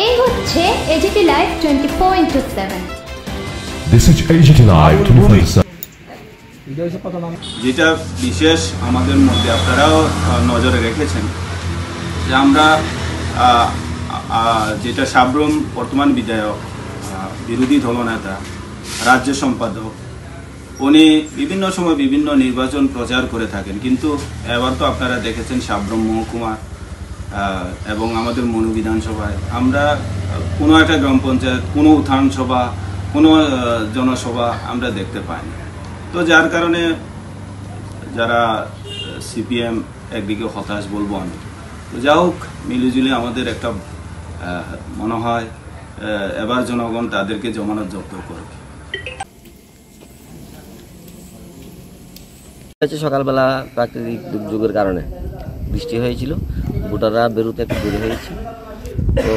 এই হচ্ছে AGT live 24/7। This is AGT Live 24/7. যেটা বিশেষ আমাদের মধ্যে আপনারাও নজরে রেখেছেন যে আমরা যেটা সাবরুম বর্তমান বিধায়ক, বিরোধী দলনেতা, রাজ্য সম্পাদক, উনি বিভিন্ন সময় বিভিন্ন নির্বাচন প্রচার করে থাকেন, কিন্তু এবার তো আপনারা দেখেছেন সাবরুম মহকুমা এবং আমাদের মনু বিধানসভায় আমরা কোনো একটা গ্রাম পঞ্চায়েত, কোনো উত্থান সভা, কোনো জনসভা আমরা দেখতে পাইনি। তো যার কারণে যারা সিপিএম একদিকে হতাশ বলবো আমি, তো যা হোক মিলিজুলি আমাদের একটা মনে হয় এবার জনগণ তাদেরকে জমানত জব্দ করবে। সকালবেলা প্রাকৃতিক দুর্যোগের কারণে বৃষ্টি হয়েছিল, ভোটাররা বেরোতে একটু দেরি হয়েছে। তো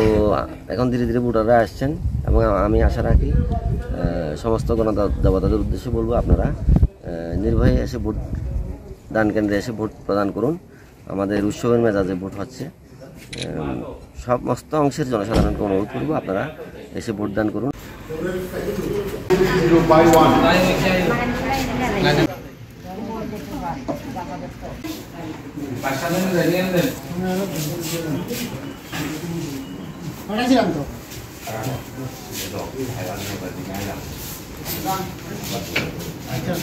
এখন ধীরে ধীরে ভোটাররা আসছেন এবং আমি আশা রাখি সমস্ত গণদেবতাদের উদ্দেশ্যে বলবো, আপনারা নির্ভয়ে এসে ভোট দান কেন্দ্রে এসে ভোট প্রদান করুন। আমাদের উৎসবের মেজাজে ভোট হচ্ছে, সমস্ত অংশের জনসাধারণকে অনুরোধ করবো আপনারা এসে ভোট দান করুন। আচ্ছা